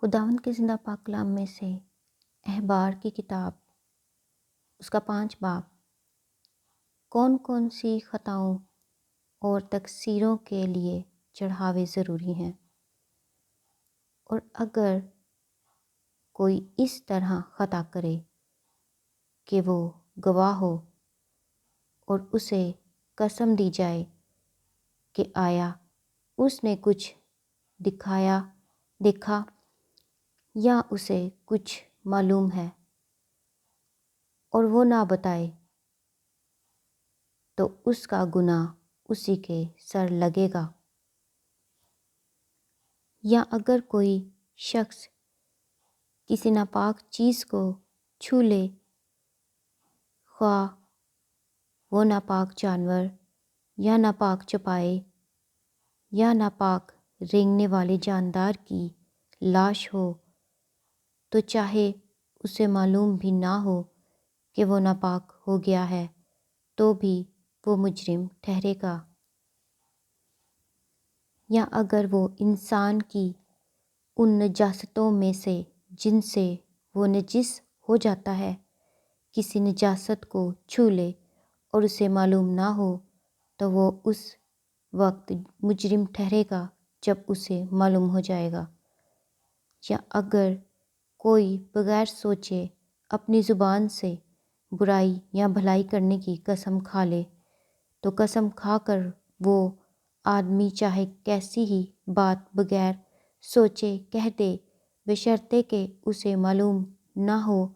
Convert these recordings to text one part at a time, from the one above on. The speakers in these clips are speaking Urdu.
خداوند کے زندہ پاک کلام میں سے احبار کی کتاب اس کا 5 باب کون کون سی خطاؤں اور تقصیروں کے لیے چڑھاوے ضروری ہیں، اور اگر کوئی اس طرح خطا کرے کہ وہ گواہ ہو اور اسے قسم دی جائے کہ آیا اس نے کچھ دیکھا یا اسے کچھ معلوم ہے اور وہ نہ بتائے تو اس کا گناہ اسی کے سر لگے گا۔ یا اگر کوئی شخص کسی ناپاک چیز کو چھو لے، خواہ وہ ناپاک جانور یا ناپاک چپائے یا ناپاک رینگنے والے جاندار کی لاش ہو، تو چاہے اسے معلوم بھی نہ ہو کہ وہ ناپاک ہو گیا ہے تو بھی وہ مجرم ٹھہرے گا۔ یا اگر وہ انسان کی ان نجاستوں میں سے جن سے وہ نجس ہو جاتا ہے کسی نجاست کو چھو لے اور اسے معلوم نہ ہو، تو وہ اس وقت مجرم ٹھہرے گا جب اسے معلوم ہو جائے گا۔ یا اگر کوئی بغیر سوچے اپنی زبان سے برائی یا بھلائی کرنے کی قسم کھا لے، تو قسم کھا کر وہ آدمی چاہے کیسی ہی بات بغیر سوچے کہہ دے، بشرطے کہ اسے معلوم نہ ہو،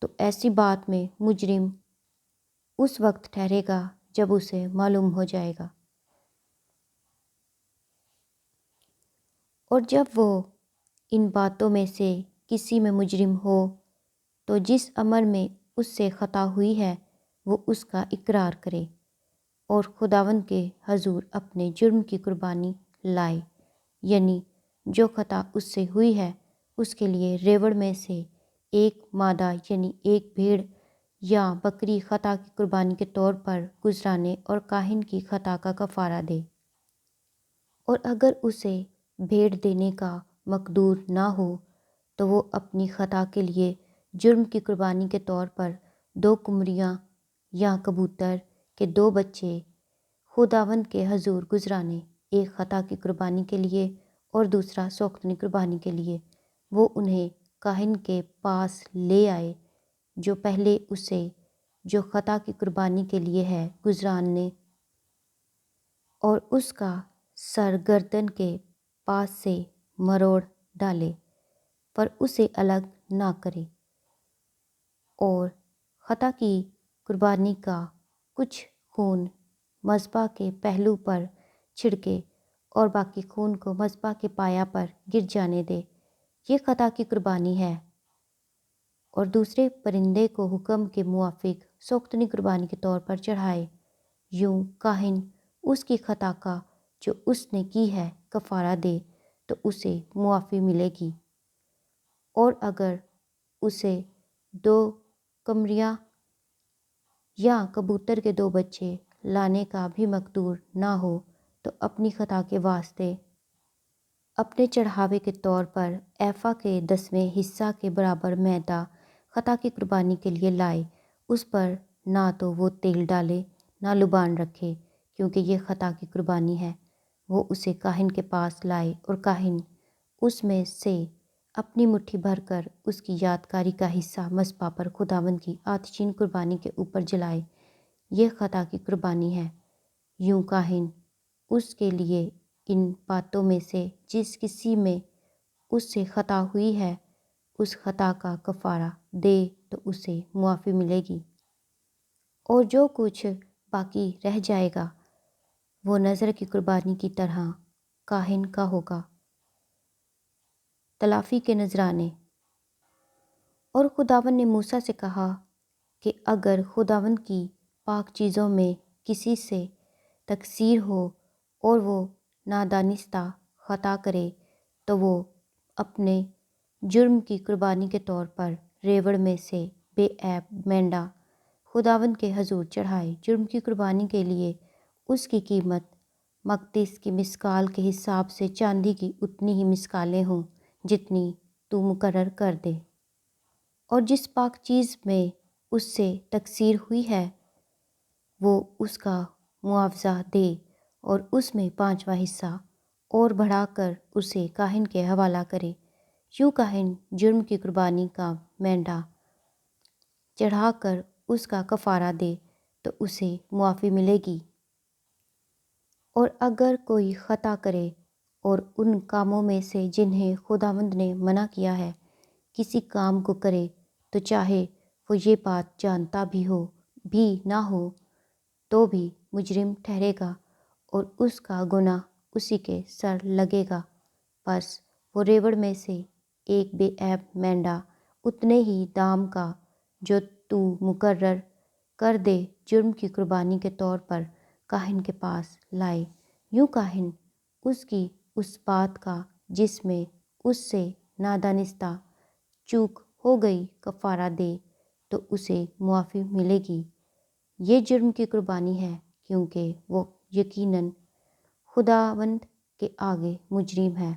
تو ایسی بات میں مجرم اس وقت ٹھہرے گا جب اسے معلوم ہو جائے گا۔ اور جب وہ ان باتوں میں سے کسی میں مجرم ہو تو جس امر میں اس سے خطا ہوئی ہے وہ اس کا اقرار کرے اور خداوند کے حضور اپنے جرم کی قربانی لائے، یعنی جو خطا اس سے ہوئی ہے اس کے لیے ریوڑ میں سے ایک مادہ یعنی ایک بھیڑ یا بکری خطا کی قربانی کے طور پر گزرانے اور کاہن کی خطا کا کفارہ دے۔ اور اگر اسے بھیڑ دینے کا مقدور نہ ہو تو وہ اپنی خطا کے لیے جرم کی قربانی کے طور پر 2 قمریاں یا کبوتر کے 2 بچے خداوند کے حضور گزرانے، ایک خطا کی قربانی کے لیے اور دوسرا سوختنی قربانی کے لیے، وہ انہیں کاہن کے پاس لے آئے جو پہلے اسے جو خطا کی قربانی کے لیے ہے گزرانے، اور اس کا سر گردن کے پاس سے مروڑ ڈالے پر اسے الگ نہ کرے، اور خطا کی قربانی کا کچھ خون مذبح کے پہلو پر چھڑکے اور باقی خون کو مذبح کے پایا پر گر جانے دے، یہ خطا کی قربانی ہے۔ اور دوسرے پرندے کو حکم کے موافق سوختنی قربانی کے طور پر چڑھائے، یوں کاہن اس کی خطا کا جو اس نے کی ہے کفارہ دے تو اسے معافی ملے گی۔ اور اگر اسے 2 قمریاں یا کبوتر کے 2 بچے لانے کا بھی مقدور نہ ہو تو اپنی خطا کے واسطے اپنے چڑھاوے کے طور پر ایفا کے 10ویں حصہ کے برابر میدہ خطا کی قربانی کے لیے لائے، اس پر نہ تو وہ تیل ڈالے نہ لبان رکھے، کیونکہ یہ خطا کی قربانی ہے۔ وہ اسے کاہن کے پاس لائے اور کاہن اس میں سے اپنی مٹھی بھر کر اس کی یادگاری کا حصہ مذبح پر خداوند کی آتشین قربانی کے اوپر جلائے، یہ خطا کی قربانی ہے۔ یوں کاہن اس کے لیے ان باتوں میں سے جس کسی میں اس سے خطا ہوئی ہے اس خطا کا کفارہ دے تو اسے معافی ملے گی، اور جو کچھ باقی رہ جائے گا وہ نذر کی قربانی کی طرح کاہن کا ہوگا۔ تلافی کے نذرانے۔ اور خداوند نے موسیٰ سے کہا کہ اگر خداوند کی پاک چیزوں میں کسی سے تقصیر ہو اور وہ نادانستہ خطا کرے تو وہ اپنے جرم کی قربانی کے طور پر ریوڑ میں سے بے عیب مینڈا خداوند کے حضور چڑھائے۔ جرم کی قربانی کے لیے اس کی قیمت مقدس کی مثقال کے حساب سے چاندی کی اتنی ہی مثقالیں ہوں جتنی تو مقرر کر دے، اور جس پاک چیز میں اس سے تقصیر ہوئی ہے وہ اس کا معاوضہ دے، اور اس میں 5واں حصہ اور بڑھا کر اسے کاہن کے حوالہ کرے۔ یوں کاہن جرم کی قربانی کا مینڈا چڑھا کر اس کا کفارہ دے تو اسے معافی ملے گی۔ اور اگر کوئی خطا کرے اور ان کاموں میں سے جنہیں خداوند نے منع کیا ہے کسی کام کو کرے، تو چاہے وہ یہ بات جانتا بھی نہ ہو تو بھی مجرم ٹھہرے گا، اور اس کا گناہ اسی کے سر لگے گا۔ پس وہ ریوڑ میں سے ایک بے عیب مینڈا اتنے ہی دام کا جو تو مقرر کر دے جرم کی قربانی کے طور پر کاہن کے پاس لائے۔ یوں کاہن اس کی اس بات کا جس میں اس سے نادانستہ چوک ہو گئی کفارہ دے تو اسے معافی ملے گی۔ یہ جرم کی قربانی ہے کیونکہ وہ یقیناً خداوند کے آگے مجرم ہے۔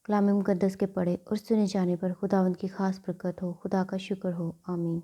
کلام مقدس کے پڑھے اور سنے جانے پر خداوند کی خاص برکت ہو۔ خدا کا شکر ہو، آمین۔